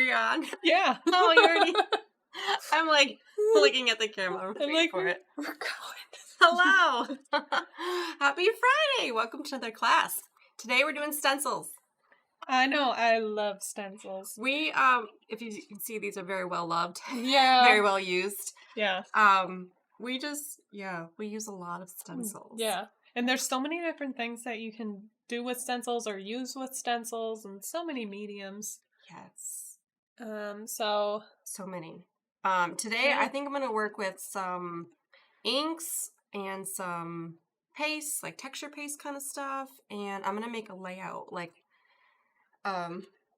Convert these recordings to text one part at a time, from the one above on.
we on? Yeah. Oh, you already... I'm like looking at the camera. I'm like, for it. We're going. Hello. Happy Friday. Welcome to another class. Today we're doing stencils. I know. I love stencils. We, if you can see, these are very well loved. Yeah. Very well used. Yeah. We use a lot of stencils. Yeah. And there's so many different things that you can do with stencils or use with stencils and so many mediums. Yes. So many. Today I think I'm going to work with some inks and some paste, like texture paste kind of stuff. And I'm going to make a layout, like,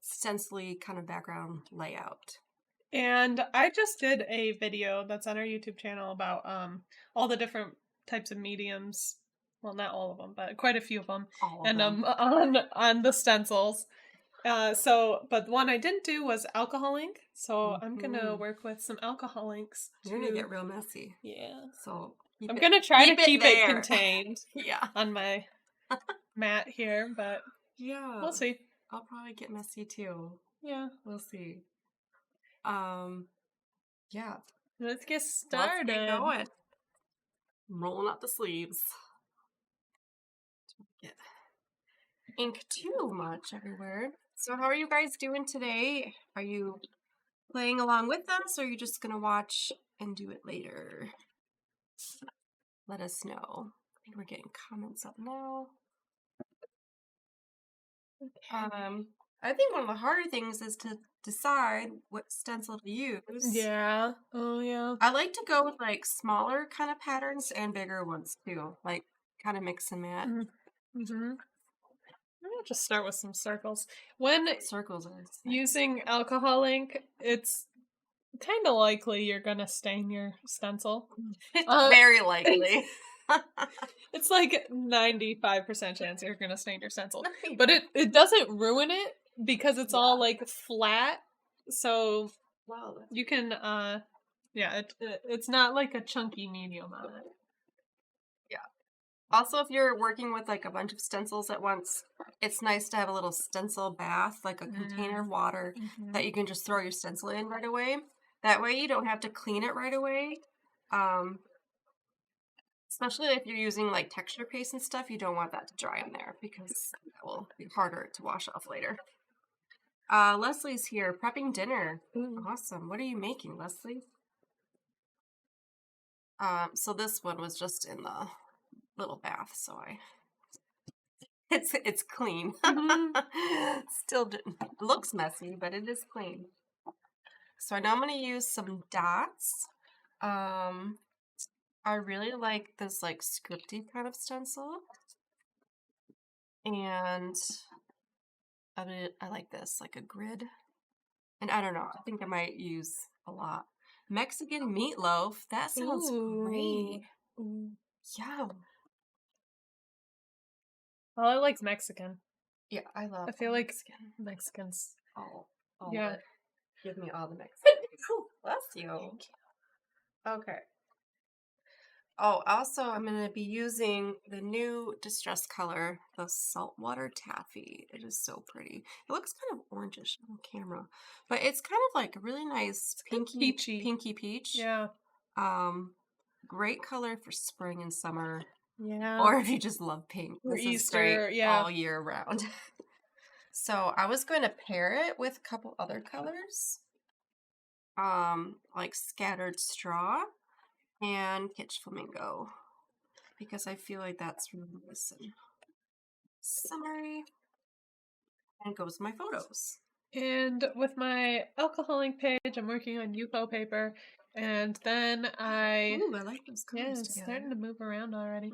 stencil-y kind of background layout. And I just did a video that's on our YouTube channel about all the different types of mediums. Well, not all of them, but quite a few of them. On the stencils. But one I didn't do was alcohol ink. So I'm gonna work with some alcohol inks. You're gonna get real messy. Yeah. So I'm gonna try to keep it contained. Yeah. On my mat here, but yeah, we'll see. I'll probably get messy too. Yeah, we'll see. Yeah. Let's get started. Let's get going. I'm rolling up the sleeves. Don't get ink too much everywhere. So how are you guys doing today? Are you playing along with us, or are you just gonna watch and do it later? Let us know. I think we're getting comments up now. I think one of the harder things is to decide what stencil to use. Yeah. Oh, yeah. I like to go with like smaller kind of patterns and bigger ones too, like kind of mix and match. I'm gonna just start with some circles. When circles are using alcohol ink, it's kind of likely you're gonna stain your stencil. Very likely. It's like 95% chance you're gonna stain your stencil, but it doesn't ruin it because it's all like flat. So you can it's not like a chunky medium on it. Yeah. Also, if you're working with like a bunch of stencils at once, it's nice to have a little stencil bath, like a container of water that you can just throw your stencil in right away. That way you don't have to clean it right away. Especially if you're using like texture paste and stuff, you don't want that to dry in there because that will be harder to wash off later. Leslie's here, prepping dinner. Awesome. What are you making, Leslie? So this one was just in the little bath, so it's clean. Still looks messy, but it is clean. So I know I'm going to use some dots. I really like this like scripty kind of stencil. And I like this, like a grid. And I don't know, I think I might use a lot. Mexican meatloaf. That sounds great. Yum. Well, I like Mexican. Yeah, I love I feel like Mexican. Mexicans. All yeah. Give me all the Mexican. Bless you. Thank you. Okay. Oh, also, I'm going to be using the new distress color, the Saltwater Taffy. It is so pretty. It looks kind of orangish on camera, but it's kind of like a really nice pinky peach. Yeah. Great color for spring and summer. Yeah. Or if you just love pink. Or this Easter, is great all year round. So I was going to pair it with a couple other colors. Like Scattered Straw and Kitsch Flamingo, because I feel like that's really missing. Summary, and goes my photos. And with my alcohol ink page, I'm working on UFO paper, and then I like those colors it's together. starting to move around already.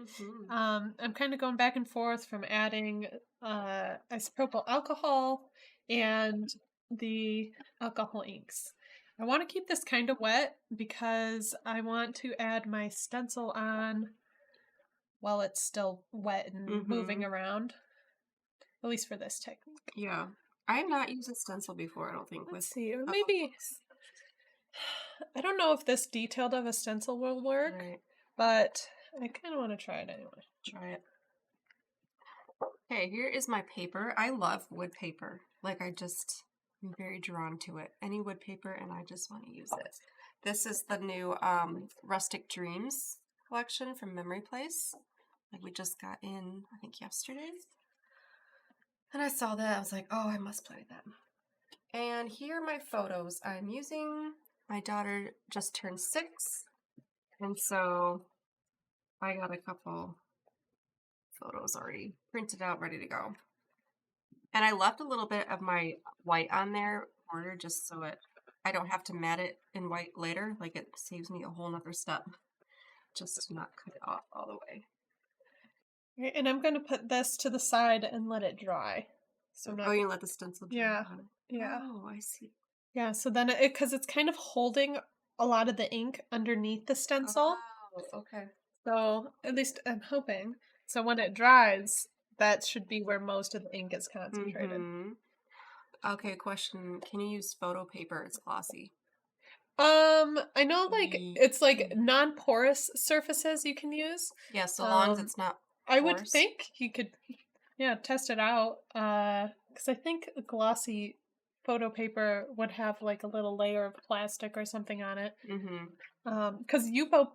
I'm kind of going back and forth from adding isopropyl alcohol and the alcohol inks. I want to keep this kind of wet because I want to add my stencil on while it's still wet and moving around. At least for this technique. Yeah. I have not used a stencil before, I don't think. Let's see. Maybe... I don't know if this detailed of a stencil will work, but I kind of want to try it anyway. Try it. Okay, here is my paper. I love wood paper. Like, I just I'm very drawn to it. Any wood paper, and I just want to use it. This is the new Rustic Dreams collection from Memory Place. Like we just got in, I think yesterday. And I saw that, I was like, oh, I must play that. And here are my photos I'm using. My daughter just turned 6, and so I got a couple photos already printed out, ready to go. And I left a little bit of my white on there border just so I don't have to mat it in white later. Like it saves me a whole nother step just to not cut it off all the way. Okay, and I'm going to put this to the side and let it dry. So Oh, you let the stencil dry on it. Yeah. Oh, I see. Yeah, so then because it's kind of holding a lot of the ink underneath the stencil. Oh, okay. So at least I'm hoping. So when it dries, that should be where most of the ink is concentrated. Mm-hmm. Okay, question. Can you use photo paper? It's glossy. I know it's like non-porous surfaces you can use. Yeah, so long as it's not porous. I would think you could test it out. Because I think a glossy photo paper would have like a little layer of plastic or something on it. Mm-hmm. Because Yupo,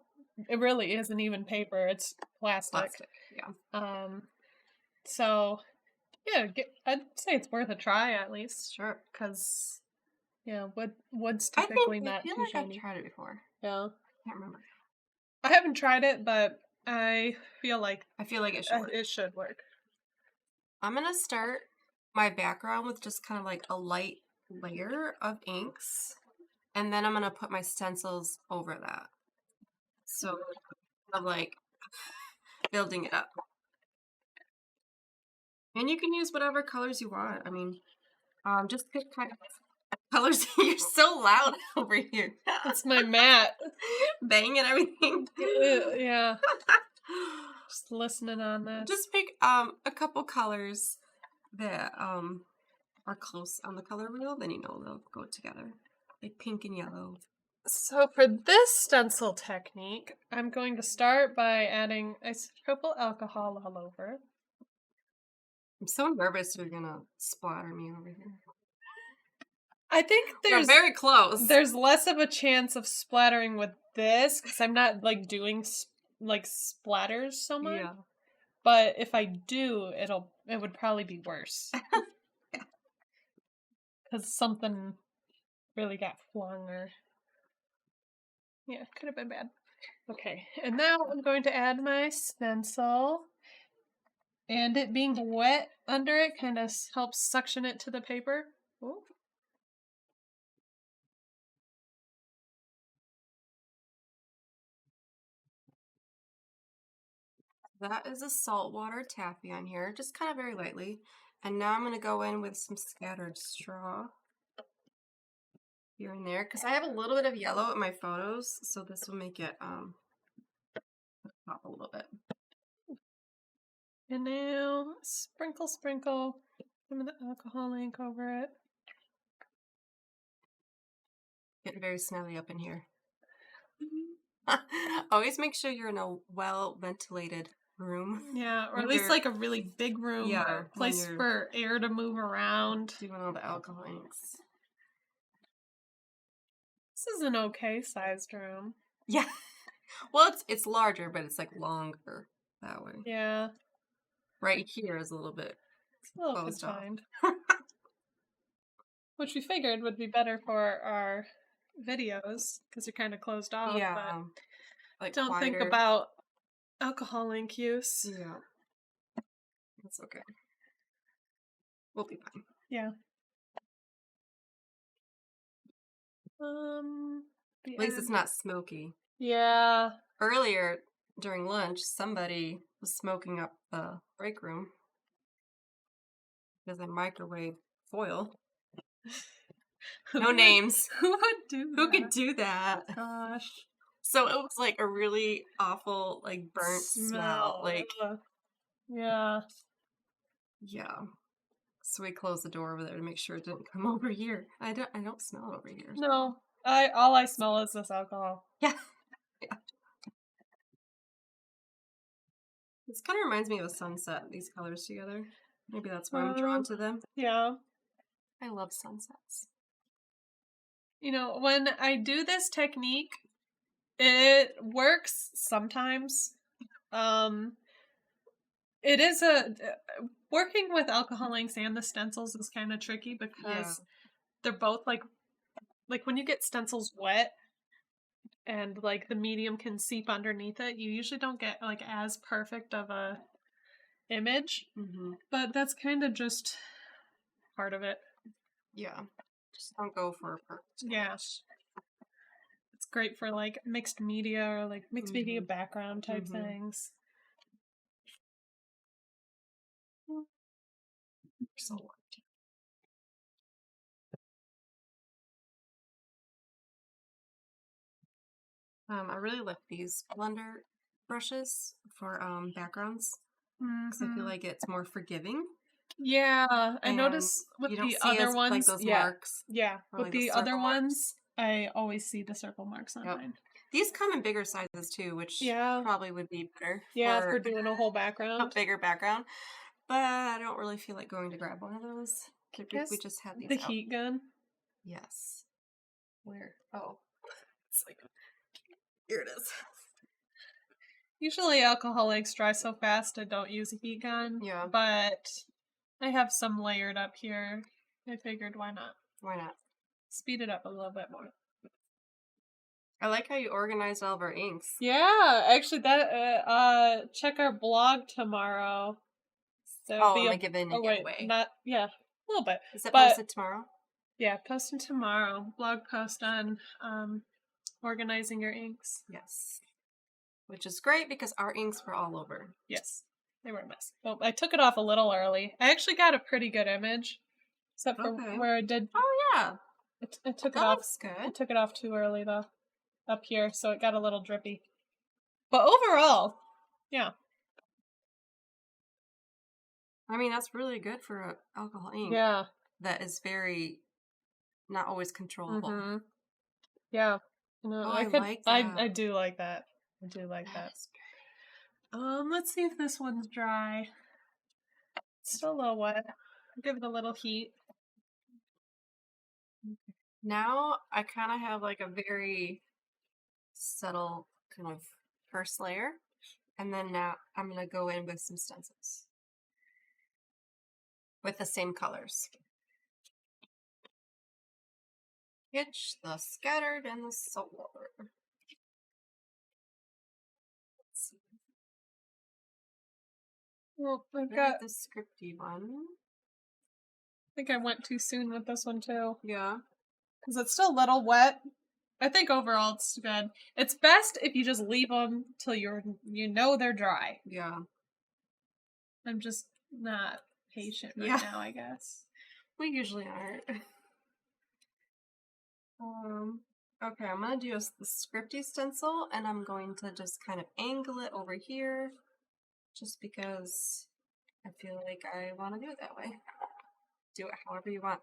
it really isn't even paper, it's plastic. Yeah. So yeah, I'd say it's worth a try at least. Sure. Because wood's typically not too like shiny. I've tried it before. Yeah. I can't remember. I haven't tried it, but I feel like it should work. It should work. I'm gonna start my background with just kind of like a light layer of inks, and then I'm gonna put my stencils over that. So I'm like building it up. And you can use whatever colors you want. I mean, just pick kind of colors. You're so loud over here. It's my mat. Banging everything. Yeah. Just listening on this. Just pick a couple colors that are close on the color wheel, then you know they'll go together. Like pink and yellow. So for this stencil technique, I'm going to start by adding isopropyl alcohol all over. I'm so nervous you're gonna splatter me over here. I think You're very close. There's less of a chance of splattering with this because I'm not like doing like splatters so much. Yeah. But if I do, it would probably be worse. Because something really got flung or could have been bad. Okay, and now I'm going to add my stencil. And it being wet under it kind of helps suction it to the paper. Ooh. That is a saltwater taffy on here, just kind of very lightly. And now I'm going to go in with some scattered straw here and there, because I have a little bit of yellow in my photos, so this will make it pop a little bit. And now sprinkle some of the alcohol ink over it. Getting very smelly up in here. Always make sure you're in a well-ventilated room. Yeah, or at least like a really big room. Yeah, or a place for air to move around. Doing all the alcohol inks. This is an okay sized room. Yeah. Well, it's larger, but it's like longer that way. Yeah. Right here is a little bit closed off. Which we figured would be better for our videos because you're kind of closed off. Yeah. But like don't quieter. think about alcohol ink use. Yeah. That's okay. We'll be fine. Yeah. At least it's not smoky. Yeah. Earlier during lunch, somebody was smoking up the break room because I microwave foil. No names. Who would do that? Who could do that? Gosh. So it was like a really awful, like burnt smell. Like, yeah. Yeah. So we closed the door over there to make sure it didn't come over here. I don't smell it over here. No. All I smell is this alcohol. Yeah. Yeah. This kind of reminds me of a sunset, these colors together. Maybe that's why I'm drawn to them. Yeah. I love sunsets. You know, when I do this technique, it works sometimes. It is working with alcohol inks and the stencils is kind of tricky because they're both like when you get stencils wet and like the medium can seep underneath it, you usually don't get like as perfect of a image. But that's kind of just part of it. Yeah. Just don't go for a perfect. Yeah. It's great for like mixed media or like mixed media background type things. So I really like these blender brushes for backgrounds because I feel like it's more forgiving. Yeah, I And notice with you don't the see other as, ones, like those marks. yeah, or, with like, the circle other marks. ones, I always see the circle marks on mine. These come in bigger sizes too, which probably would be better. Yeah, for doing a whole background. A bigger background. But I don't really feel like going to grab one of those. If we just had these the heat gun. Yes. Where? Oh. It's like, here it is. Usually alcohol inks dry so fast I don't use a heat gun. Yeah. But I have some layered up here. I figured why not? Why not? Speed it up a little bit more. I like how you organized all of our inks. Yeah, actually that check our blog tomorrow. So am I giving it away? Not a little bit. Is that posted tomorrow? Yeah, posting tomorrow. Blog post on organizing your inks. Yes. Which is great because our inks were all over. Yes. They were a mess. Well, I took it off a little early. I actually got a pretty good image. Except for where I did. Oh, yeah. I took it that off. Looks good. I took it off too early, though. Up here, so it got a little drippy. But overall, yeah. I mean, that's really good for an alcohol ink. Yeah. That is very not always controllable. Yeah. No, I like that. I do like that. I do like that. Let's see if this one's dry. It's still a little wet. Give it a little heat. Now I kind of have like a very subtle kind of first layer. And then now I'm going to go in with some stencils. With the same colors. Hitch, the scattered, and the saltwater. Let's see. Well, I've got the Scripty one. I think I went too soon with this one too. Yeah. Because it's still a little wet. I think overall it's good. It's best if you just leave them till you know they're dry. Yeah. I'm just not patient right now, I guess. We usually aren't. Okay, I'm going to do the Scripty Stencil, and I'm going to just kind of angle it over here, just because I feel like I want to do it that way. Do it however you want.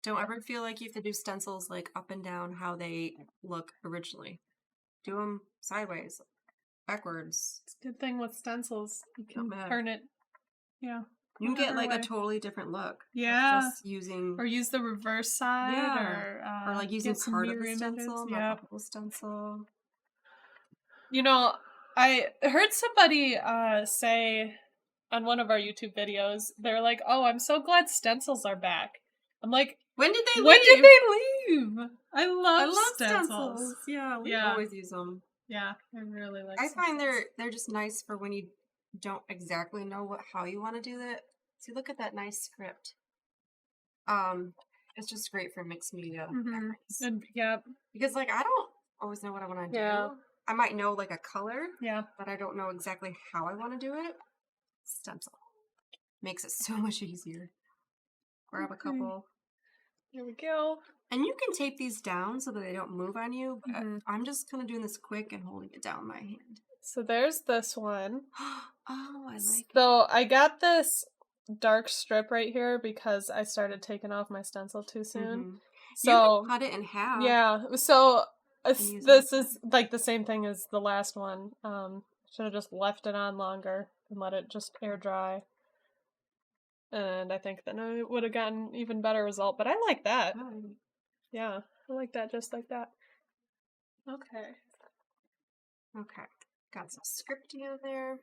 Don't ever feel like you have to do stencils like up and down how they look originally. Do them sideways, backwards. It's a good thing with stencils. You can turn it. Yeah. You can get like a totally different look. Yeah. Just using... Or use the reverse side. Yeah. Or like using part of the stencil, not the whole stencil. You know, I heard somebody say on one of our YouTube videos, they're like, "Oh, I'm so glad stencils are back." I'm like, when did they leave? When did they leave? I love stencils. Yeah, we always use them. Yeah, I really like stencils. I find they're just nice for when you don't exactly know how you want to do it. See, look at that nice script. It's just great for mixed media. And, because like I don't always know what I want to do. I might know like a color, but I don't know exactly how I want to do it. Stencil makes it so much easier. Grab a couple. Here we go. And you can tape these down so that they don't move on you, but I'm just kind of doing this quick and holding it down my hand. So there's this one. Oh, I like it. So I got this dark strip right here because I started taking off my stencil too soon. So you can cut it in half. Yeah. So this is like the same thing as the last one. Should have just left it on longer and let it just air dry. And I think then I would have gotten even better result, but I like that. Oh. Yeah, I like that just like that. Okay. Okay. Got some Scripty in there.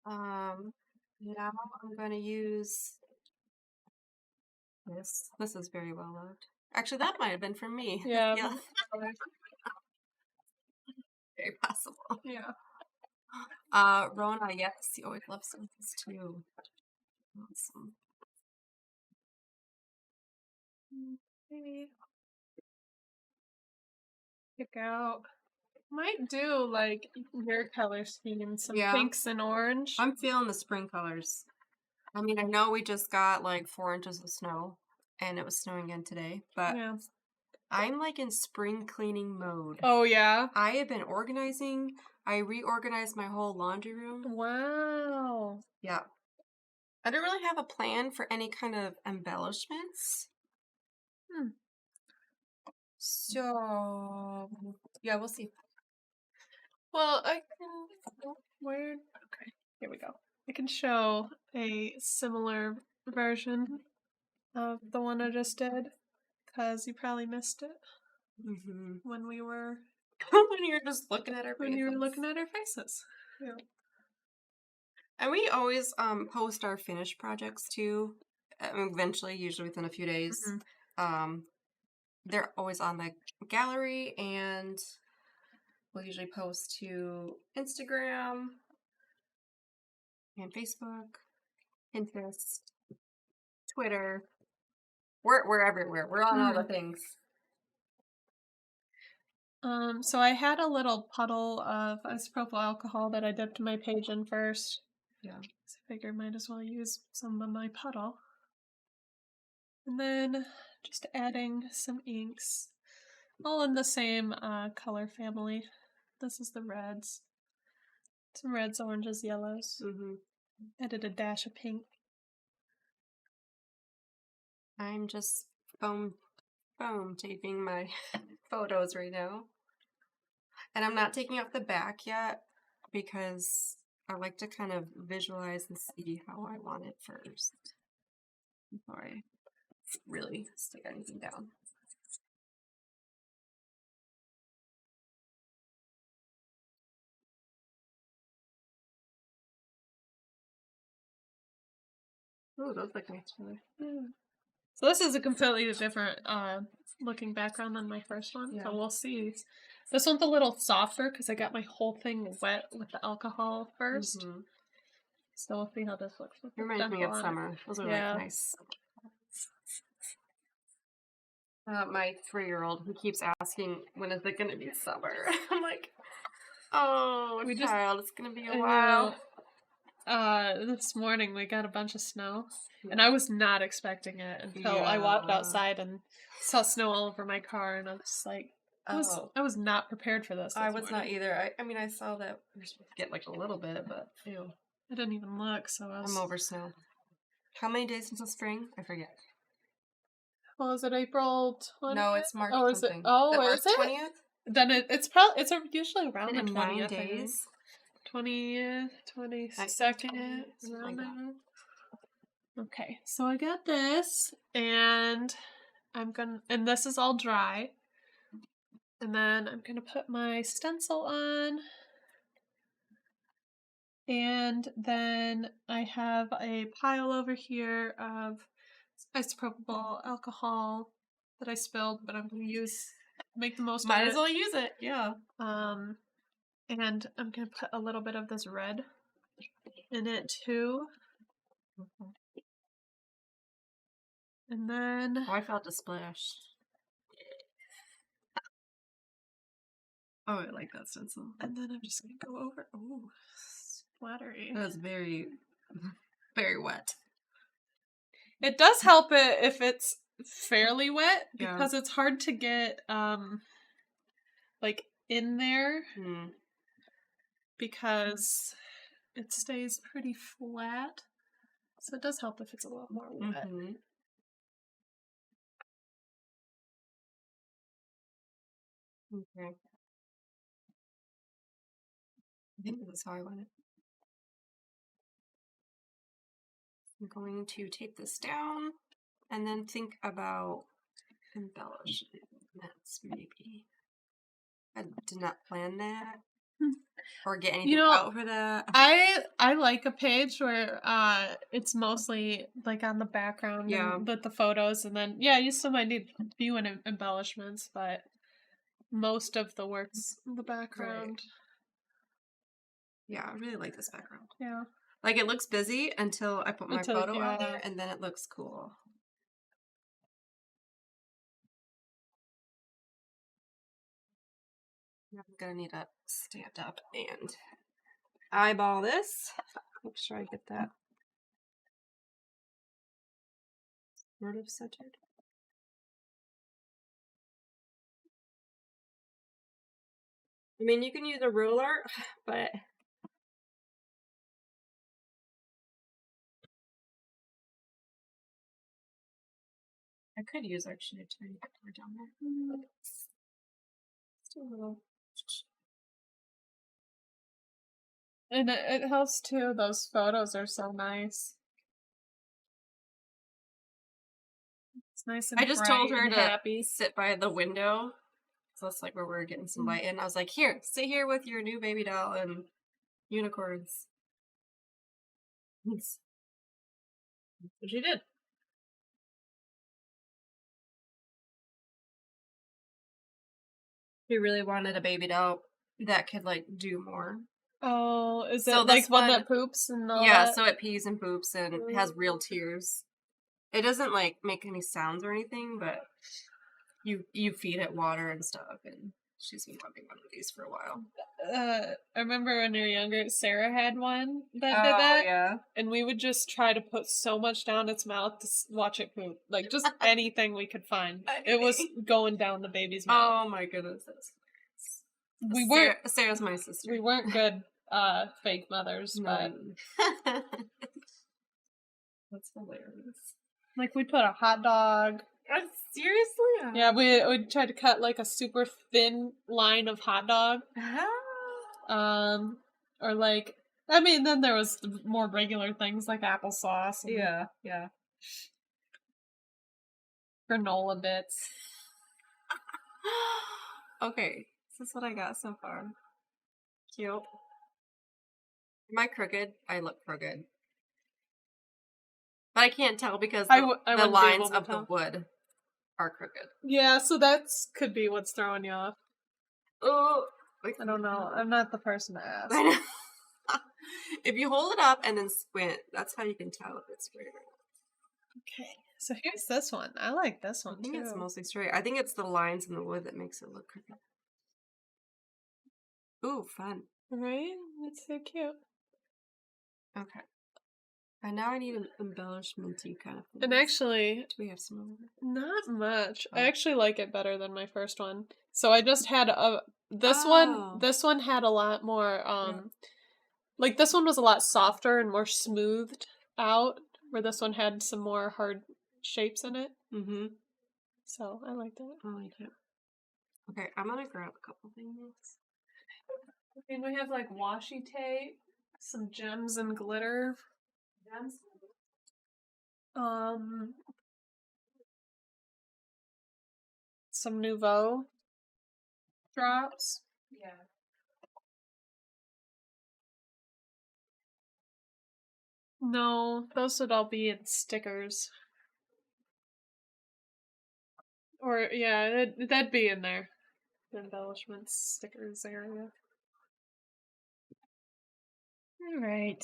Now I'm going to use this. This is very well loved. Actually, that might have been from me. Yeah. Yeah. Very possible. Yeah. Rona, yes, you always love stencils too. Awesome. Maybe pick out. Might do like your color scheme, some pinks and orange. I'm feeling the spring colors. I mean, I know we just got like 4 inches of snow, and it was snowing again today, but Yeah. I'm like in spring cleaning mode. Oh yeah. I have been organizing. I reorganized my whole laundry room. Wow. Yeah. I don't really have a plan for any kind of embellishments. So, yeah, we'll see. Well, I can. Where? Okay, here we go. I can show a similar version of the one I just did, because you probably missed it when we were when you were just looking at our faces. when you were looking at our faces. Yeah. And we always post our finished projects too. Eventually, usually within a few days. They're always on the gallery, and we'll usually post to Instagram and Facebook, Pinterest, Twitter. We're everywhere. We're on all the things. So I had a little puddle of isopropyl alcohol that I dipped my page in first. Yeah. So I figured might as well use some of my puddle. And then just adding some inks, all in the same color family. This is the reds. Some reds, oranges, yellows. Added a dash of pink. I'm just foam taping my photos right now. And I'm not taking off the back yet because I like to kind of visualize and see how I want it first before I really stick anything down. Oh, those look nice together. Yeah. So this is a completely different looking background than my first one. Yeah. So we'll see. This one's a little softer because I got my whole thing wet with the alcohol first. So we'll see how this looks. With it reminds me of summer. Those are like nice. My 3-year-old, who keeps asking, when is it going to be summer? I'm like, oh, child, it's going to be a while. This morning we got a bunch of snow, and I was not expecting it until I walked outside and saw snow all over my car, and I was just like, I was not prepared for this. I was not either. I mean, I saw that we were supposed to get like a little bit, but ew. I didn't even look, so I'm over snow. How many days until spring? I forget. Well, is it April 20th? No, it's March something. Is it? Oh, is it? 20th? Then it's probably usually around the 20th. 9 days. 20th, 22nd. Okay, so I got this, and and this is all dry. And then I'm gonna put my stencil on. And then I have a pile over here of isopropyl alcohol that I spilled, but I'm gonna make the most of it. Might as well use it, yeah. And I'm gonna put a little bit of this red in it too. And then I felt a splash. Oh, I like that stencil. And then I'm just gonna go over. Oh, splattery. That was very, very wet. It does help it if it's fairly wet because it's hard to get like in there because it stays pretty flat. So it does help if it's a little more wet. Okay. I think this is how I want it. I'm going to take this down and then think about embellishments, maybe. I did not plan that or get anything out for that. I like a page where it's mostly like on the background and with the photos, and then you still might need a few embellishments, but most of the work's in the background. Right. Yeah, I really like this background. Yeah. Like, it looks busy until I put my photo on there, and then it looks cool. I'm gonna need to stand up and eyeball this. Make sure I get that sort of centered. I mean, you can use a ruler, but I could use actually a tiny bit more down there. Just a little. And it helps too. Those photos are so nice. It's nice and I just told her to happy. sit by the window. So that's like where we're getting some light in. I was like, here, sit here with your new baby doll and unicorns. That's what she did. She really wanted a baby doll that could like do more. Oh, is it like one that poops and all that? So it pees and poops and has real tears. It doesn't like make any sounds or anything, but you feed it water and stuff, and she's been wanting one of these for a while. I remember when you were younger, Sarah had one that did that. Yeah. And we would just try to put so much down its mouth to watch it poop. Like, just anything we could find. It was going down the baby's mouth. Oh my goodness. We weren't... Sarah's my sister. We weren't good fake mothers, but... That's hilarious. Like, we'd put a hot dog... Seriously? Yeah, we'd try to cut, like, a super thin line of hot dog. Or, like... I mean, then there was more regular things, like applesauce. And yeah. Granola bits. Okay, this is what I got so far. Cute. Am I crooked? I look crooked. But I can't tell because the lines of the wood are crooked. Yeah, so that's could be what's throwing you off. Oh, I don't know. I'm not the person to ask. I know. If you hold it up and then squint, that's how you can tell if it's straight or not. Okay, so here's this one. I like this one, I think it's mostly straight. I think it's the lines in the wood that makes it look crooked. Ooh, fun. Right? That's so cute. Okay. And now I need an embellishment-y kind of thing. And actually... Do we have some over there? Not much. I actually like it better than my first one. So I just had this one had a lot more, like this one was a lot softer and more smoothed out, where this one had some more hard shapes in it. Mm-hmm. So I like that. I like it. Okay, I'm gonna grab a couple things. I mean, we have like washi tape, some gems and glitter. Some Nouveau drops. Yeah. No, those would all be in stickers. Or, yeah, that'd be in there. The embellishments, stickers area. Alright.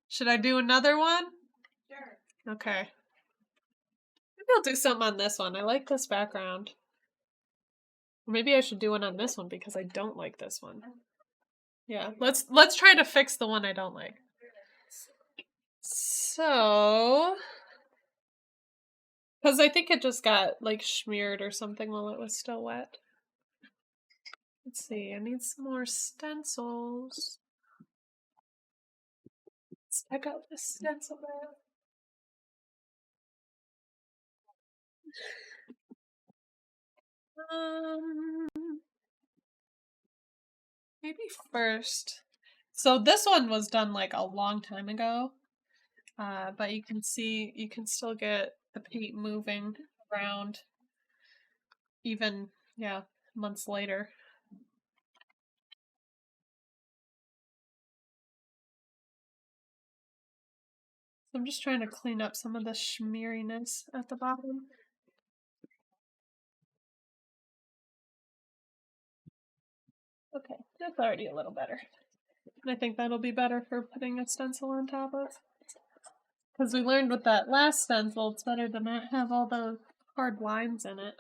Should I do another one? Sure. Okay. Maybe I'll do something on this one. I like this background. Maybe I should do one on this one because I don't like this one. Yeah, let's try to fix the one I don't like. So, because I think it just got like smeared or something while it was still wet. Let's see, I need some more stencils. Let's check out this Stencil Bath. Maybe first. So this one was done like a long time ago. but you can still get the paint moving around even, months later. So I'm just trying to clean up some of the schmeariness at the bottom. Okay, that's already a little better. And I think that'll be better for putting a stencil on top of. Because we learned with that last stencil, it's better to not have all those hard lines in it.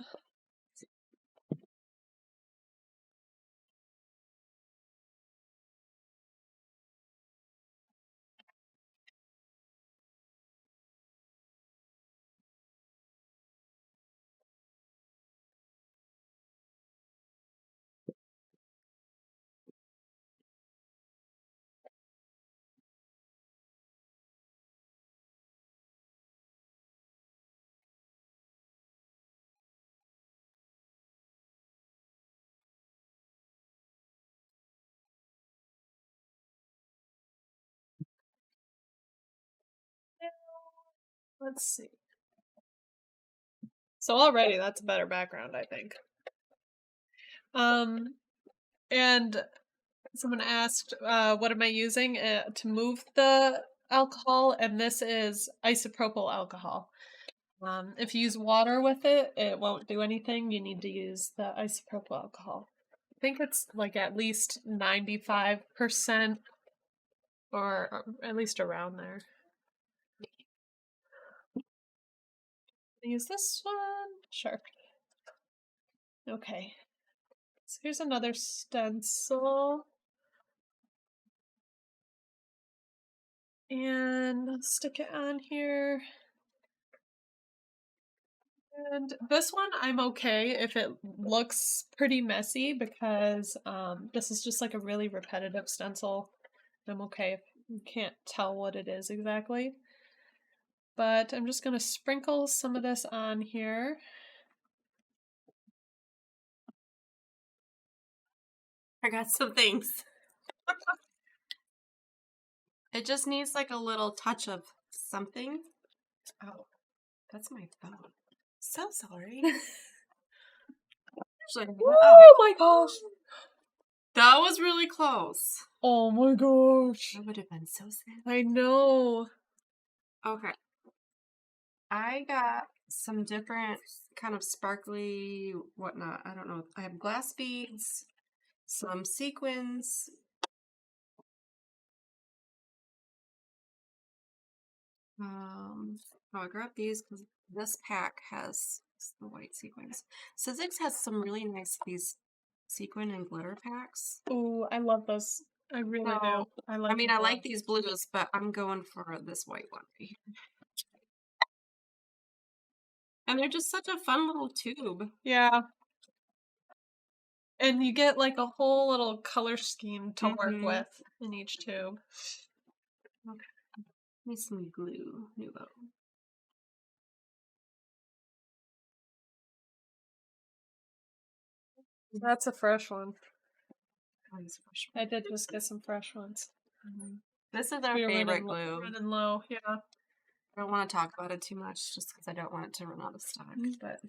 Let's see. So already that's a better background, I think. And someone asked, what am I using to move the alcohol? And this is isopropyl alcohol. If you use water with it, it won't do anything. You need to use the isopropyl alcohol. I think it's like at least 95% or at least around there. Use this one? Sure. Okay. So here's another stencil. And I'll stick it on here. And this one, I'm okay if it looks pretty messy because this is just like a really repetitive stencil. I'm okay if you can't tell what it is exactly. But I'm just going to sprinkle some of this on here. I got some things. It just needs like a little touch of something. Oh, that's my phone. So sorry. Oh my gosh. That was really close. Oh my gosh. That would have been so sad. I know. Okay. I got some different kind of sparkly whatnot. I don't know. I have glass beads, some sequins. I grabbed these because this pack has the white sequins. Sizzix has some really nice these sequin and glitter packs. Oh, I love those. I really do. I like these blues, but I'm going for this white one right here. And they're just such a fun little tube. Yeah. And you get like a whole little color scheme to work with in each tube. Okay. Need some glue, Nuvo. That's a fresh one. I did just get some fresh ones. This is our favorite glue. Running low, yeah. I don't want to talk about it too much just because I don't want it to run out of stock. But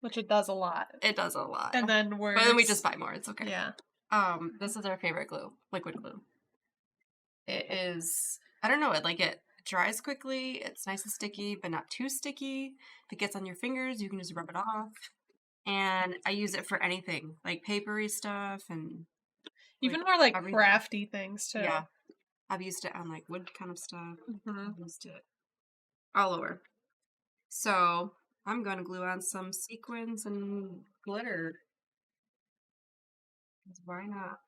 which it does a lot. It does a lot. And then but then we just buy more. It's okay. Yeah. This is our favorite glue, liquid glue. It is, I don't know, it dries quickly. It's nice and sticky, but not too sticky. If it gets on your fingers, you can just rub it off. And I use it for anything, like papery stuff and even more like crafty things too. Yeah. I've used it on like wood kind of stuff. I've used it all over. So I'm going to glue on some sequins and glitter. Why not?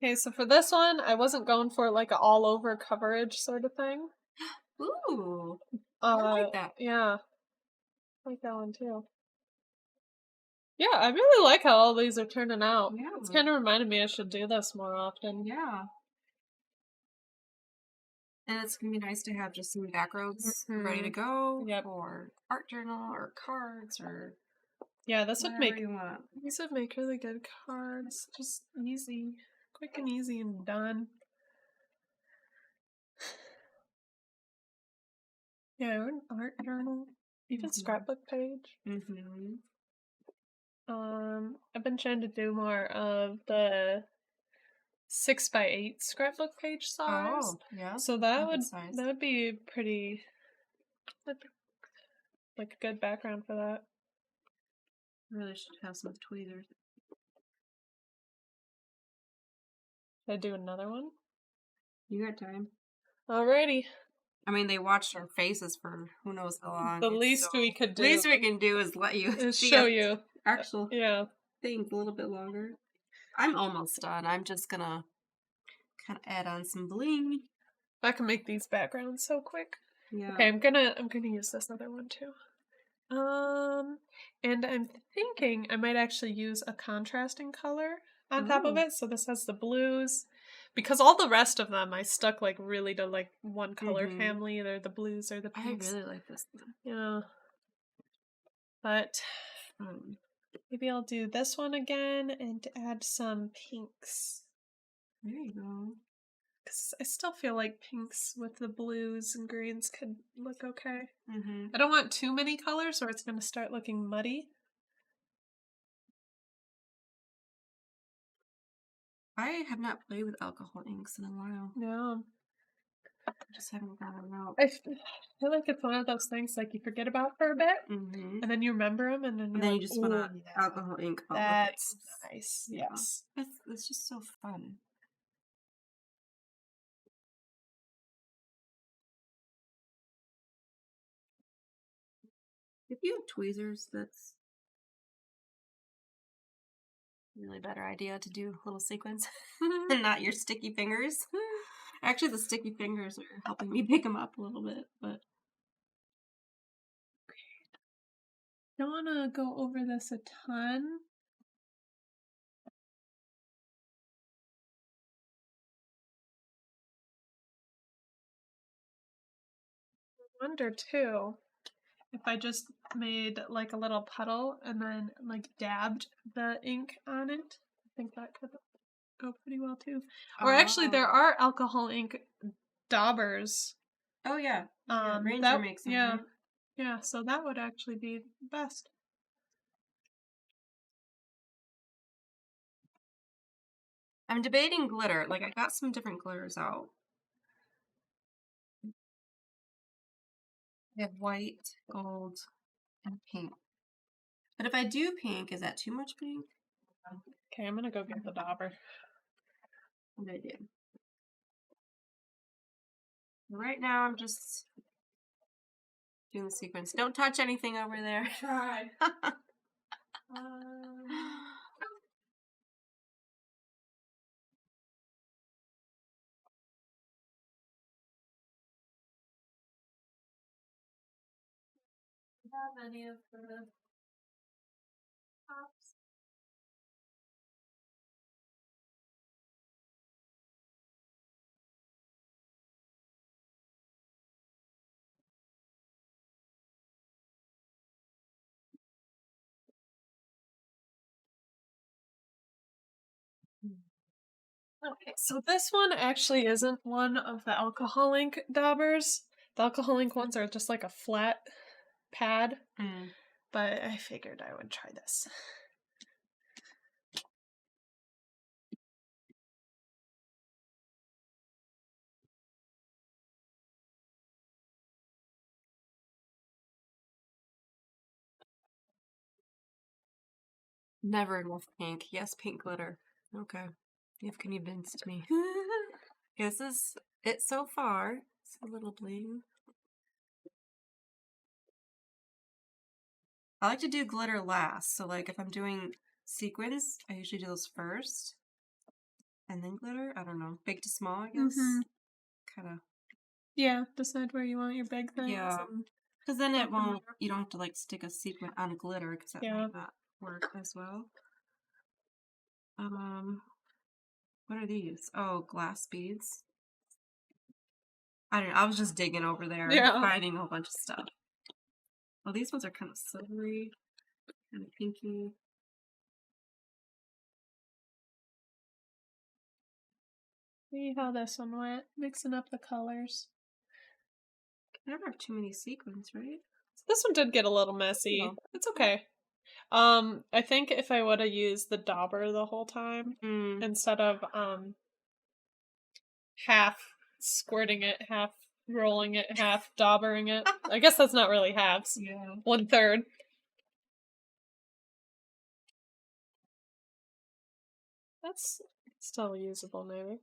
Okay, so for this one, I wasn't going for like an all over coverage sort of thing. Ooh. I like that. Yeah. I like that one too. Yeah, I really like how all these are turning out. Yeah. It's kind of reminded me I should do this more often. Yeah. And it's going to be nice to have just some back roads ready to go for art journal or cards or yeah, this would make these would make really good cards. Just easy, quick and easy and done. Yeah, or an art journal, even scrapbook page. I've been trying to do more of the 6x8 scrapbook page size. Oh, yeah. So that would be pretty, like a good background for that. Really should have some tweezers. Should I do another one? You got time. Alrighty. I mean, they watched our faces for who knows how long. The least we could do. Least we can do is let you show you actual things a little bit longer. I'm almost done. I'm just gonna kind of add on some bling. I can make these backgrounds so quick. Yeah. Okay, I'm gonna use this other one too. And I'm thinking I might actually use a contrasting color on top of it. So this has the blues. Because all the rest of them I stuck like really to like one color family, either the blues or the pinks. I really like this one. Yeah. But maybe I'll do this one again and add some pinks. There you go. Because I still feel like pinks with the blues and greens could look okay. I don't want too many colors or it's going to start looking muddy. I have not played with alcohol inks in a while. No. I just haven't gotten them out. I feel like it's one of those things like you forget about for a bit, and then you remember them, and then you just want to alcohol ink. That's nice. Yes. It's just so fun. If you have tweezers, that's a really better idea to do little sequins and not your sticky fingers. Actually, the sticky fingers are helping me pick them up a little bit, but don't want to go over this a ton. I wonder too if I just made like a little puddle and then like dabbed the ink on it. I think that could go pretty well too. Or actually, there are alcohol ink daubers. Oh yeah, Ranger makes them. Yeah, yeah. So that would actually be best. I'm debating glitter. Like I got some different glitters out. I have white, gold, and pink. But if I do pink, is that too much pink? Okay, I'm gonna go get the dauber. What did I do? Right now, I'm just doing the sequence. Don't touch anything over there. Try. Have any of the tops? Okay, so this one actually isn't one of the alcohol ink daubers. The alcohol ink ones are just like a flat pad, but I figured I would try this. Never enough pink. Yes, pink glitter. Okay. You've convinced me. This is it so far. It's a little bling. I like to do glitter last. So like if I'm doing sequins, I usually do those first. And then glitter. I don't know. Big to small, I guess. Kind of. Yeah, decide where you want your big things. Yeah. Because then it won't, you don't have to like stick a sequin on glitter because that might not work as well. What are these? Oh, glass beads. I don't know. I was just digging over there, finding a whole bunch of stuff. Well, these ones are kind of silvery, kind of pinky. See how this one went, mixing up the colors. never have too many sequins, right? This one did get a little messy. Oh. It's okay. I think if I would have used the dauber the whole time instead of half squirting it, half rolling it, half daubering it. I guess that's not really halves. Yeah. 1/3. That's still usable, maybe.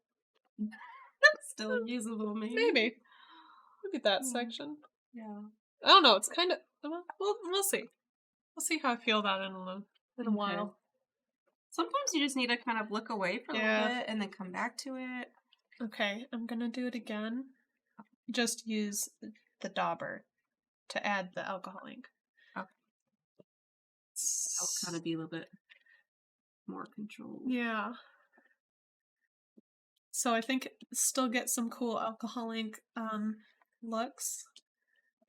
Still usable, maybe. Maybe that section. Yeah. I don't know. It's kind of we'll see. We'll see how I feel about it in a while. Sometimes you just need to kind of look away for a little bit and then come back to it. Okay, I'm gonna do it again. Just use the dauber to add the alcohol ink. Okay. I'll kind of be a little bit more controlled. Yeah. So I think still get some cool alcohol ink looks,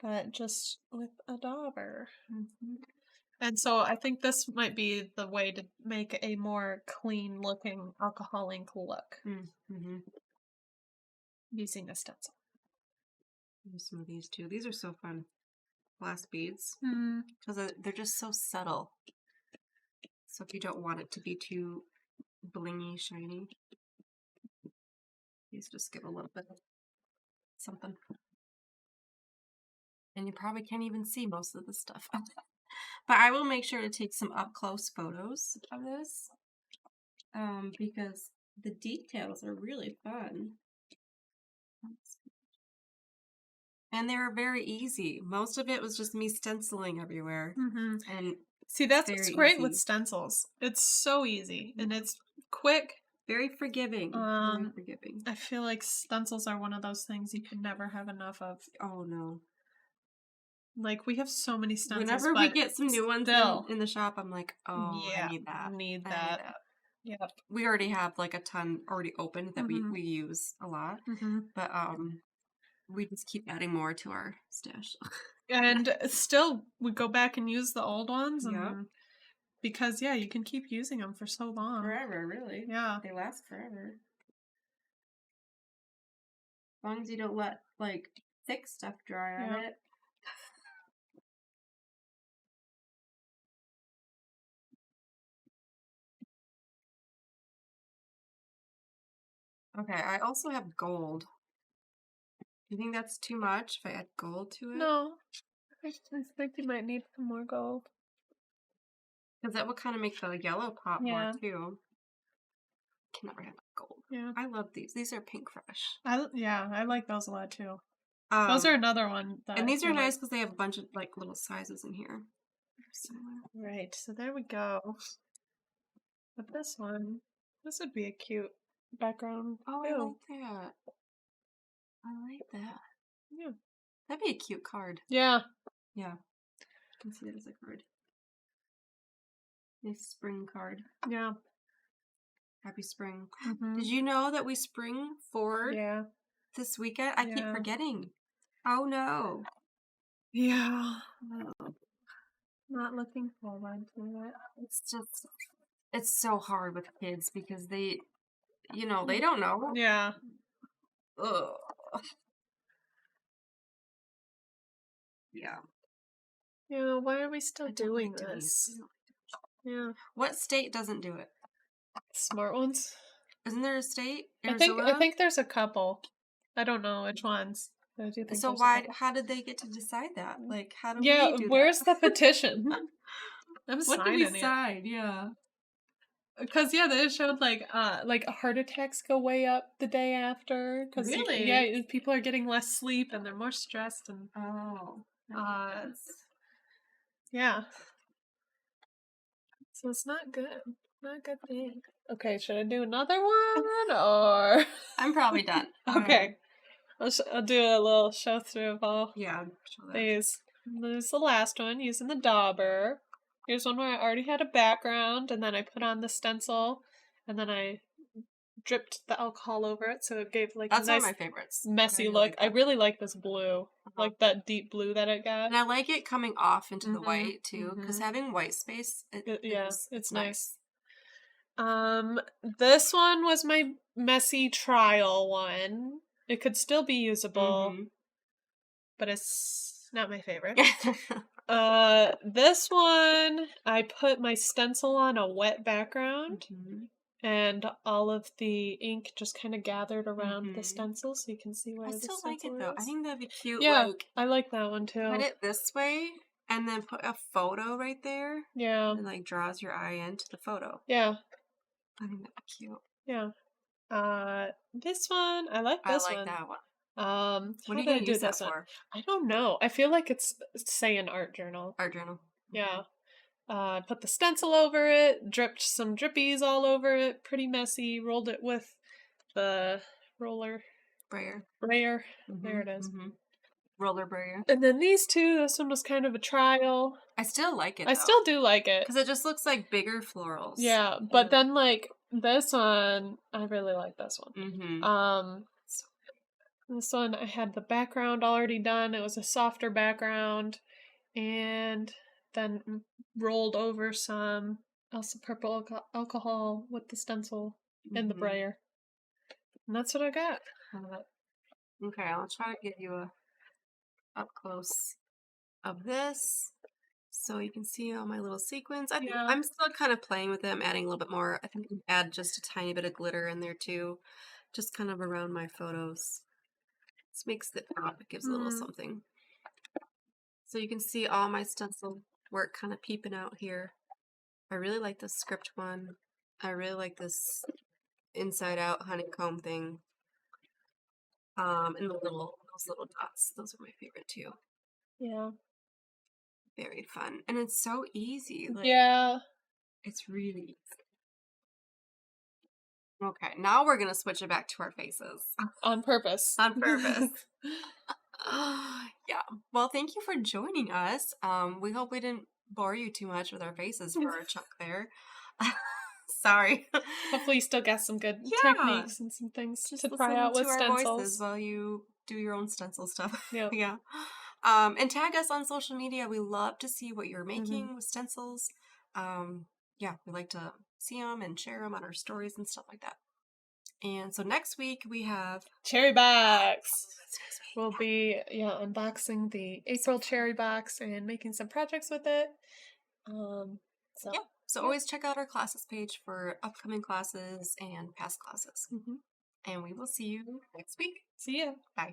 but just with a dauber. And so I think this might be the way to make a more clean looking alcohol ink look. Using a stencil. Use some of these too. These are so fun. Glass beads. Because they're just so subtle. So if you don't want it to be too blingy, shiny, these just give a little bit of something. And you probably can't even see most of the stuff. But I will make sure to take some up-close photos of this. Because the details are really fun. And they were very easy. Most of it was just me stenciling everywhere. And see, that's what's great with stencils. It's so easy and it's quick. Very forgiving. Very forgiving. I feel like stencils are one of those things you can never have enough of. Oh, no. Like, we have so many stencils. Whenever we get some new ones in the shop, I'm like, oh, yeah, I need that. Need that. Yep. We already have like a ton already open that we use a lot. But we just keep adding more to our stash. And still, we go back and use the old ones. Because, you can keep using them for so long. Forever, really. Yeah. They last forever. As long as you don't let, like, thick stuff dry on it. Okay, I also have gold. Do you think that's too much if I add gold to it? No. I think you might need some more gold. Because that would kind of make the yellow pop more, too. Can never have gold. Yeah. I love these. These are Pink Fresh. I like those a lot, too. Those are another one. And these are nice because they have a bunch of, like, little sizes in here. Right, so there we go. But this one, this would be a cute background. Oh, I like that. I like that. Yeah. That'd be a cute card. Yeah. Yeah. I can see that as a card. Nice spring card. Yeah. Happy spring. Did you know that we spring forward this weekend? I keep forgetting. Oh, no. Yeah. Oh. Not looking forward to it. It's so hard with kids because they don't know. Yeah. Ugh. Yeah. Yeah, why are we still doing this? Yeah. What state doesn't do it? Smart ones? Isn't there a state? Arizona? I think there's a couple. I don't know which ones. I do think so how did they get to decide that? Like, how do we do where's the petition? What do we sign? Yeah. Because they showed like heart attacks go way up the day after. Really? People are getting less sleep and they're more stressed and yeah. So it's not good. Not a good thing. Okay, should I do another one or? I'm probably done. Okay, I'll do a little show through of all these. There's the last one using the dauber. Here's one where I already had a background, and then I put on the stencil, and then I dripped the alcohol over it, so it gave like that's a nice, one of my favorites. Messy look. I really like this blue, like that deep blue that it got. And I like it coming off into the white too, because having white space, it's nice. This one was my messy trial one. It could still be usable. but it's not my favorite. This one, I put my stencil on a wet background, and all of the ink just kind of gathered around the stencil, so you can see where I the still stencil like it though. I is. think that'd be cute. Yeah, Like, I like that one too. put it this way and then put a photo right there. Yeah. And like draws your eye into the photo. Yeah. I think that'd be cute. Yeah. This one, I like this one. I like that one. What are you gonna use that for? I don't know. I feel like it's say an art journal. Art journal. Yeah. Put the stencil over it, dripped some drippies all over it, pretty messy, rolled it with the roller Brayer. There it is. Roller brayer. And then these two, this one was kind of a trial. I still like it, I still do like it. because it just looks like bigger florals. Yeah, but then like this one, I really like this one. This one, I had the background already done. It was a softer background, and then rolled over some Elsa purple alcohol with the stencil and the brayer. And that's what I got. Okay, I'll try to give you a up close of this so you can see all my little sequins. I think I'm still kind of playing with them, adding a little bit more. I think I can add just a tiny bit of glitter in there too, just kind of around my photos. This makes it pop. It gives a little something. So you can see all my stencil work kind of peeping out here. I really like this script one. I really like this inside out honeycomb thing. And those little dots. Those are my favorite too. Yeah. Very fun. And it's so easy. Like, yeah. It's really easy. Okay, now we're gonna switch it back to our faces. On purpose. On purpose. Yeah. Well, thank you for joining us. We hope we didn't bore you too much with our faces for a chunk there. Sorry. Hopefully you still got some good techniques and some things just to try out with stencils. Our voices while you do your own stencil stuff. Yep. Yeah. And tag us on social media. We love to see what you're making with stencils. Yeah, we like to see them and share them on our stories and stuff like that. And so next week we have Cherry Box. We'll be unboxing the April Cherry Box and making some projects with it. So always check out our classes page for upcoming classes and past classes. And we will see you next week. See ya. Bye.